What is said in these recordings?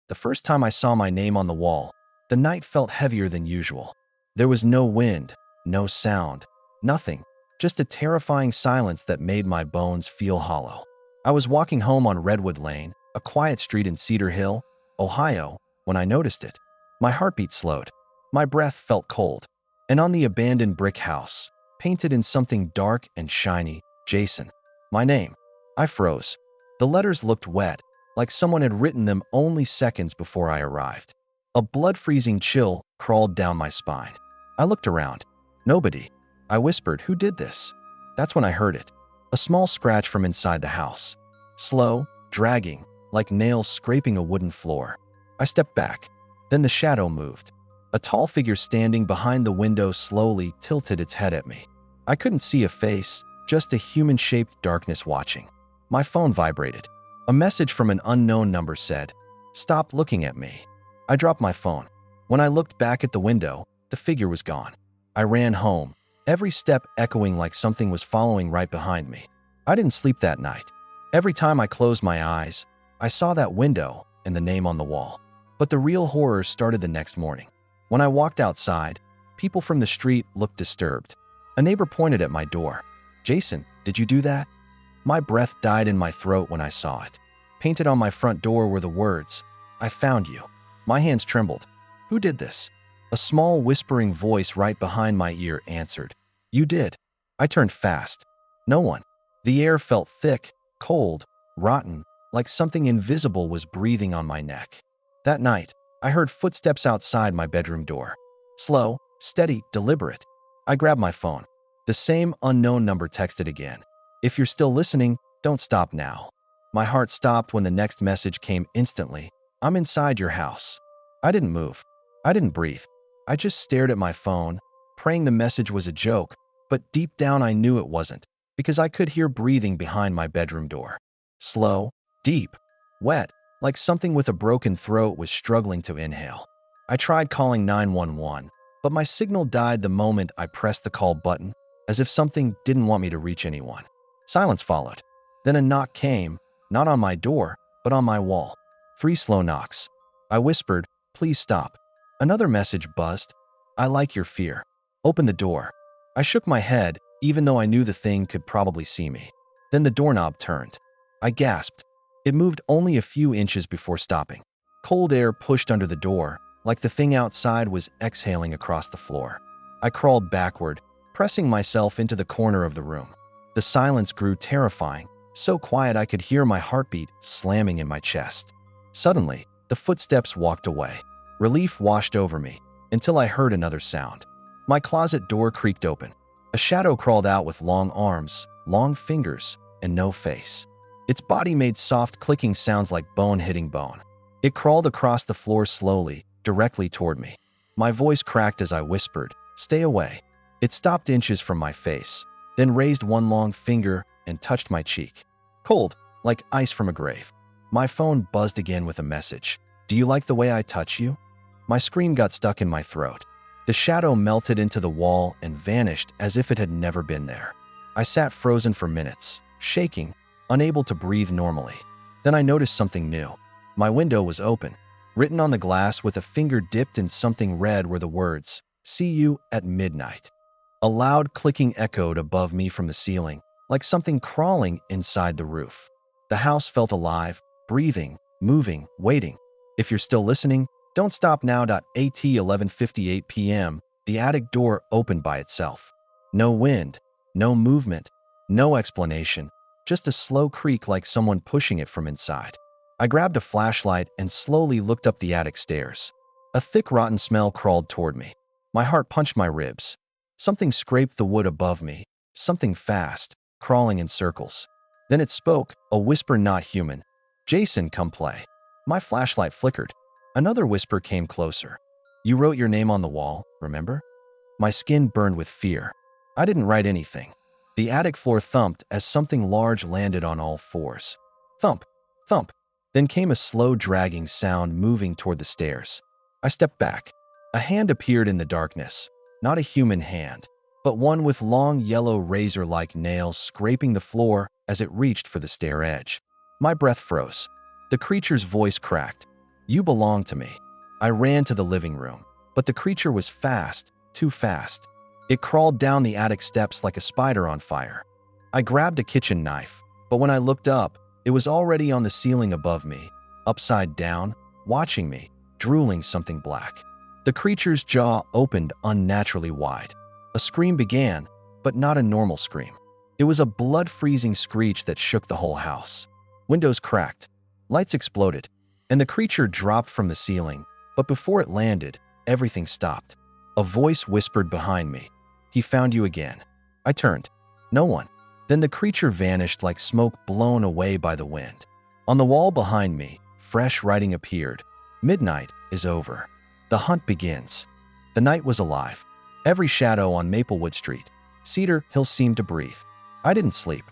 The first time I saw my name on the wall, the night felt heavier than usual. There was no wind, no sound, nothing, just a terrifying silence that made my bones feel hollow. I was walking home on Redwood Lane, a quiet street in Cedar Hill, Ohio, when I noticed it. My heartbeat slowed. My breath felt cold. And on the abandoned brick house, painted in something dark and shiny, Jason. My name. I froze. The letters looked wet, like someone had written them only seconds before I arrived. A blood-freezing chill crawled down my spine. I looked around. Nobody. I whispered, "Who did this?" That's when I heard it. A small scratch from inside the house. Slow, dragging, like nails scraping a wooden floor. I stepped back. Then the shadow moved. A tall figure standing behind the window slowly tilted its head at me. I couldn't see a face, just a human-shaped darkness watching. My phone vibrated. A message from an unknown number said, "Stop looking at me." I dropped my phone. When I looked back at the window, the figure was gone. I ran home, every step echoing like something was following right behind me. I didn't sleep that night. Every time I closed my eyes, I saw that window and the name on the wall. But the real horror started the next morning. When I walked outside, people from the street looked disturbed. A neighbor pointed at my door. "Jason, did you do that?" My breath died in my throat when I saw it. Painted on my front door were the words, "I found you." My hands trembled. "Who did this?" A small whispering voice right behind my ear answered, "You did." I turned fast. No one. The air felt thick, cold, rotten, like something invisible was breathing on my neck. That night, I heard footsteps outside my bedroom door. Slow, steady, deliberate. I grabbed my phone. The same unknown number texted again. "If you're still listening, don't stop now." My heart stopped when the next message came instantly. "I'm inside your house." I didn't move. I didn't breathe. I just stared at my phone, praying the message was a joke, but deep down I knew it wasn't, because I could hear breathing behind my bedroom door. Slow, deep, wet, like something with a broken throat was struggling to inhale. I tried calling 911, but my signal died the moment I pressed the call button, as if something didn't want me to reach anyone. Silence followed. Then a knock came, not on my door, but on my wall. 3 slow knocks. I whispered, "Please stop." Another message buzzed. "I like your fear. Open the door." I shook my head, even though I knew the thing could probably see me. Then the doorknob turned. I gasped. It moved only a few inches before stopping. Cold air pushed under the door, like the thing outside was exhaling across the floor. I crawled backward, pressing myself into the corner of the room. The silence grew terrifying, so quiet I could hear my heartbeat slamming in my chest. Suddenly, the footsteps walked away. Relief washed over me, until I heard another sound. My closet door creaked open. A shadow crawled out with long arms, long fingers, and no face. Its body made soft clicking sounds like bone hitting bone. It crawled across the floor slowly, directly toward me. My voice cracked as I whispered, "Stay away." It stopped inches from my face, then raised one long finger and touched my cheek. Cold, like ice from a grave. My phone buzzed again with a message. "Do you like the way I touch you?" My scream got stuck in my throat. The shadow melted into the wall and vanished as if it had never been there. I sat frozen for minutes, shaking, unable to breathe normally. Then I noticed something new. My window was open. Written on the glass with a finger dipped in something red were the words, "See you at midnight." A loud clicking echoed above me from the ceiling, like something crawling inside the roof. The house felt alive, breathing, moving, waiting. "If you're still listening, don't stop now." At 11:58 p.m., the attic door opened by itself. No wind, no movement, no explanation, just a slow creak like someone pushing it from inside. I grabbed a flashlight and slowly looked up the attic stairs. A thick, rotten smell crawled toward me. My heart punched my ribs. Something scraped the wood above me, something fast, crawling in circles. Then it spoke, a whisper not human. "Jason, come play." My flashlight flickered. Another whisper came closer. "You wrote your name on the wall, remember?" My skin burned with fear. I didn't write anything. The attic floor thumped as something large landed on all fours. Thump, thump. Then came a slow dragging sound moving toward the stairs. I stepped back. A hand appeared in the darkness. Not a human hand, but one with long yellow razor-like nails scraping the floor as it reached for the stair edge. My breath froze. The creature's voice cracked. You belong to me. I ran to the living room, but the creature was fast, too fast. It crawled down the attic steps like a spider on fire. I grabbed a kitchen knife, but when I looked up, it was already on the ceiling above me, upside down, watching me, drooling something black. The creature's jaw opened unnaturally wide. A scream began, but not a normal scream. It was a blood-freezing screech that shook the whole house. Windows cracked, lights exploded, and the creature dropped from the ceiling, but before it landed, everything stopped. A voice whispered behind me, "He found you again." I turned. No one. Then the creature vanished like smoke blown away by the wind. On the wall behind me, fresh writing appeared. "Midnight is over. The hunt begins." The night was alive. Every shadow on Maplewood Street, Cedar Hill seemed to breathe. I didn't sleep.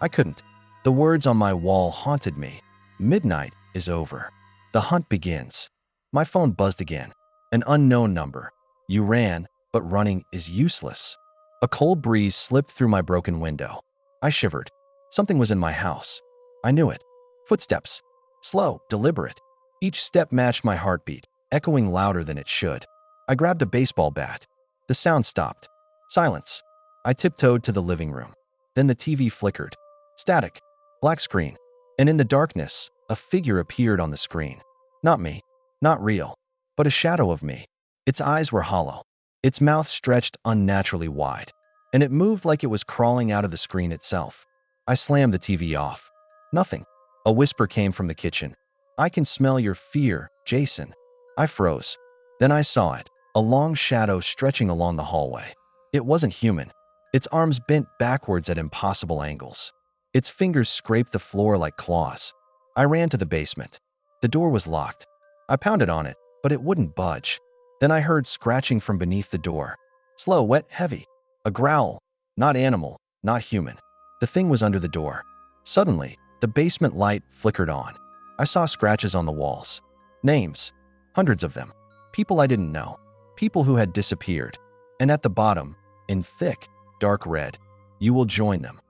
I couldn't. The words on my wall haunted me. "Midnight is over. The hunt begins." My phone buzzed again. An unknown number. "You ran, but running is useless." A cold breeze slipped through my broken window. I shivered. Something was in my house. I knew it. Footsteps. Slow, deliberate. Each step matched my heartbeat, echoing louder than it should. I grabbed a baseball bat. The sound stopped. Silence. I tiptoed to the living room. Then the TV flickered. Static. Black screen. And in the darkness, a figure appeared on the screen. Not me. Not real. But a shadow of me. Its eyes were hollow. Its mouth stretched unnaturally wide. And it moved like it was crawling out of the screen itself. I slammed the TV off. Nothing. A whisper came from the kitchen. "I can smell your fear, Jason." I froze. Then I saw it. A long shadow stretching along the hallway. It wasn't human. Its arms bent backwards at impossible angles. Its fingers scraped the floor like claws. I ran to the basement. The door was locked. I pounded on it, but it wouldn't budge. Then I heard scratching from beneath the door. Slow, wet, heavy. A growl. Not animal, not human. The thing was under the door. Suddenly, the basement light flickered on. I saw scratches on the walls. Names. Hundreds of them. People I didn't know. People who had disappeared. And at the bottom, in thick, dark red, "You will join them."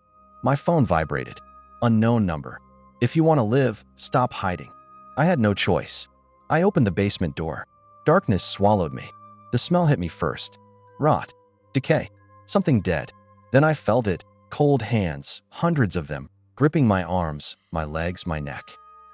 My phone vibrated. Unknown number. "If you want to live, stop hiding." I had no choice. I opened the basement door. Darkness swallowed me. The smell hit me first. Rot. Decay. Something dead. Then I felt it. Cold hands, hundreds of them, gripping my arms, my legs, my neck.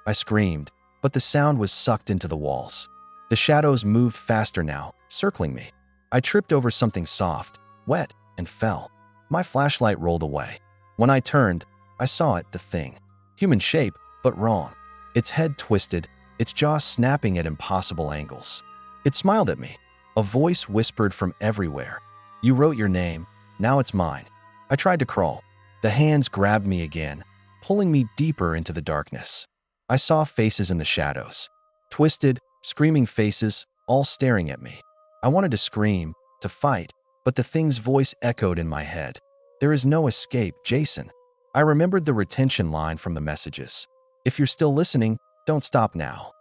I screamed, but the sound was sucked into the walls. The shadows moved faster now, circling me. I tripped over something soft, wet, and fell. My flashlight rolled away. When I turned, I saw it, the thing. Human shape, but wrong. Its head twisted, its jaw snapping at impossible angles. It smiled at me. A voice whispered from everywhere. "You wrote your name, now it's mine." I tried to crawl. The hands grabbed me again, pulling me deeper into the darkness. I saw faces in the shadows. Twisted, screaming faces, all staring at me. I wanted to scream, to fight, but the thing's voice echoed in my head. "There is no escape, Jason." I remembered the retention line from the messages. "If you're still listening, don't stop now."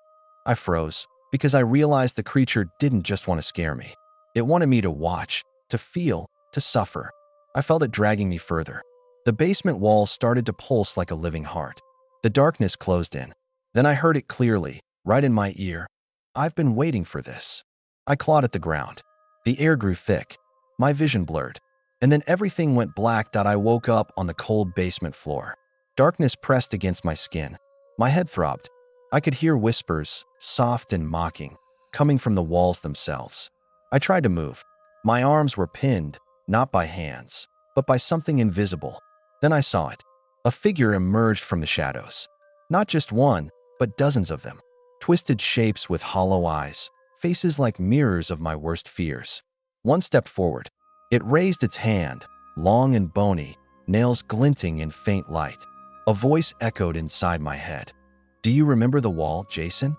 I froze, because I realized the creature didn't just want to scare me. It wanted me to watch, to feel, to suffer. I felt it dragging me further. The basement walls started to pulse like a living heart. The darkness closed in. Then I heard it clearly, right in my ear. "I've been waiting for this." I clawed at the ground. The air grew thick. My vision blurred. And then everything went black. I woke up on the cold basement floor. Darkness pressed against my skin. My head throbbed. I could hear whispers, soft and mocking, coming from the walls themselves. I tried to move. My arms were pinned, not by hands, but by something invisible. Then I saw it. A figure emerged from the shadows. Not just one, but dozens of them. Twisted shapes with hollow eyes, faces like mirrors of my worst fears. One stepped forward. It raised its hand, long and bony, nails glinting in faint light. A voice echoed inside my head. "Do you remember the wall, Jason?"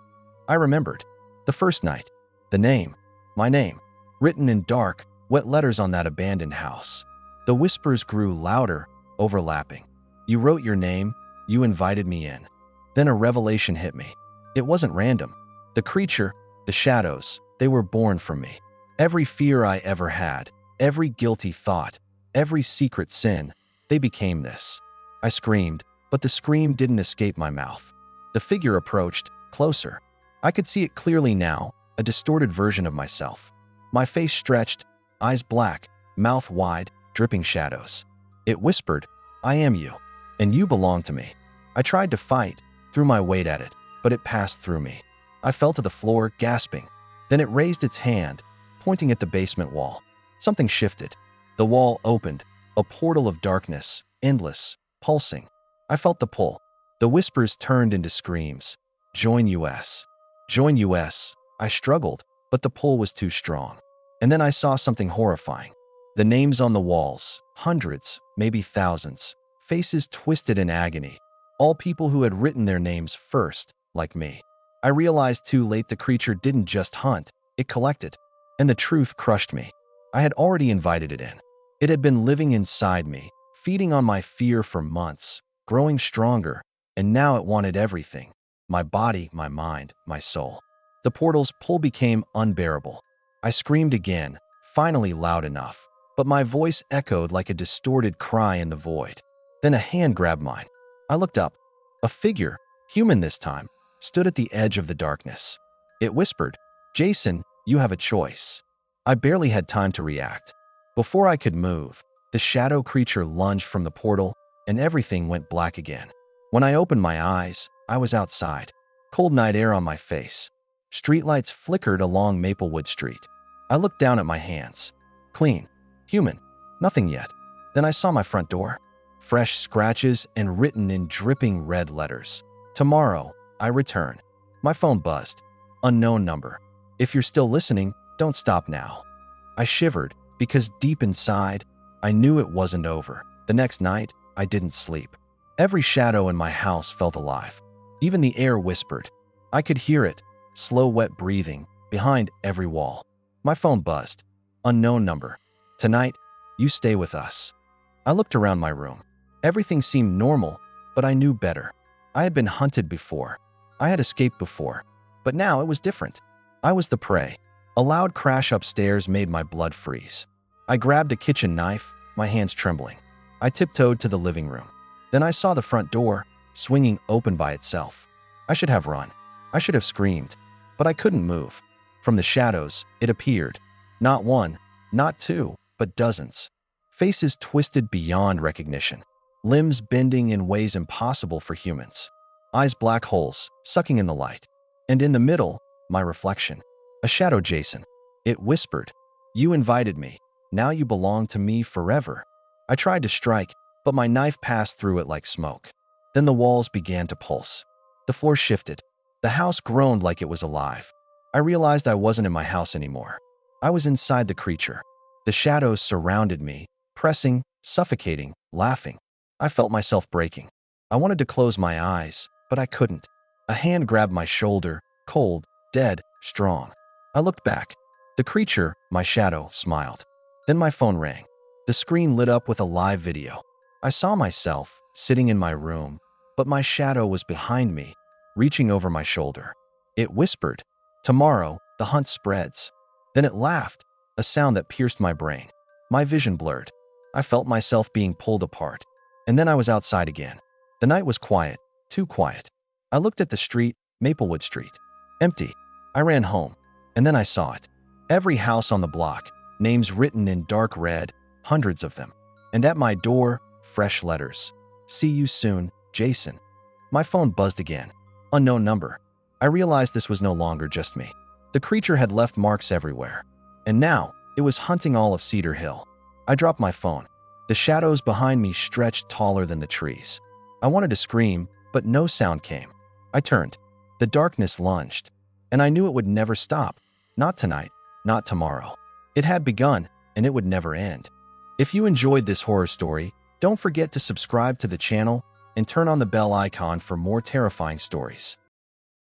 I remembered. The first night. The name. My name. Written in dark, wet letters on that abandoned house. The whispers grew louder, overlapping. "You wrote your name. You invited me in." Then a revelation hit me. It wasn't random. The creature, the shadows, they were born from me. Every fear I ever had, every guilty thought, every secret sin, they became this. I screamed, but the scream didn't escape my mouth. The figure approached, closer. I could see it clearly now, a distorted version of myself. My face stretched, eyes black, mouth wide, dripping shadows. It whispered, "I am you, and you belong to me." I tried to fight, threw my weight at it, but it passed through me. I fell to the floor, gasping. Then it raised its hand, pointing at the basement wall. Something shifted. The wall opened, a portal of darkness, endless, pulsing. I felt the pull. The whispers turned into screams. "Join US. Join US." I struggled, but the pull was too strong. And then I saw something horrifying. The names on the walls, hundreds, maybe thousands, faces twisted in agony. All people who had written their names first, like me. I realized too late the creature didn't just hunt, it collected. And the truth crushed me. I had already invited it in. It had been living inside me, feeding on my fear for months, growing stronger, and now it wanted everything. My body, my mind, my soul. The portal's pull became unbearable. I screamed again, finally loud enough, but my voice echoed like a distorted cry in the void. Then a hand grabbed mine. I looked up. A figure, human this time, stood at the edge of the darkness. It whispered, "Jason, you have a choice." I barely had time to react. Before I could move, the shadow creature lunged from the portal, and everything went black again. When I opened my eyes, I was outside. Cold night air on my face. Streetlights flickered along Maplewood Street. I looked down at my hands. Clean. Human. Nothing yet. Then I saw my front door. Fresh scratches and written in dripping red letters. "Tomorrow, I return." My phone buzzed. Unknown number. "If you're still listening, don't stop now." I shivered because deep inside, I knew it wasn't over. The next night, I didn't sleep. Every shadow in my house felt alive. Even the air whispered. I could hear it, slow, wet breathing, behind every wall. My phone buzzed. Unknown number. "Tonight, you stay with us." I looked around my room. Everything seemed normal, but I knew better. I had been hunted before. I had escaped before. But now it was different. I was the prey. A loud crash upstairs made my blood freeze. I grabbed a kitchen knife, my hands trembling. I tiptoed to the living room. Then I saw the front door, swinging open by itself. I should have run. I should have screamed. But I couldn't move. From the shadows, it appeared. Not one, not two, but dozens. Faces twisted beyond recognition. Limbs bending in ways impossible for humans. Eyes black holes, sucking in the light. And in the middle, my reflection. A shadow Jason. It whispered, "You invited me. Now you belong to me forever." I tried to strike, but my knife passed through it like smoke. Then the walls began to pulse. The floor shifted. The house groaned like it was alive. I realized I wasn't in my house anymore. I was inside the creature. The shadows surrounded me, pressing, suffocating, laughing. I felt myself breaking. I wanted to close my eyes, but I couldn't. A hand grabbed my shoulder, cold, dead, strong. I looked back. The creature, my shadow, smiled. Then my phone rang. The screen lit up with a live video. I saw myself, sitting in my room, but my shadow was behind me, reaching over my shoulder. It whispered, "Tomorrow, the hunt spreads." Then it laughed, a sound that pierced my brain. My vision blurred. I felt myself being pulled apart. And then I was outside again. The night was quiet, too quiet. I looked at the street, Maplewood Street. Empty. I ran home. And then I saw it. Every house on the block, names written in dark red, hundreds of them. And at my door, fresh letters. "See you soon, Jason." My phone buzzed again. Unknown number. I realized this was no longer just me. The creature had left marks everywhere. And now, it was hunting all of Cedar Hill. I dropped my phone. The shadows behind me stretched taller than the trees. I wanted to scream, but no sound came. I turned. The darkness lunged. And I knew it would never stop. Not tonight, not tomorrow. It had begun, and it would never end. If you enjoyed this horror story, don't forget to subscribe to the channel and turn on the bell icon for more terrifying stories.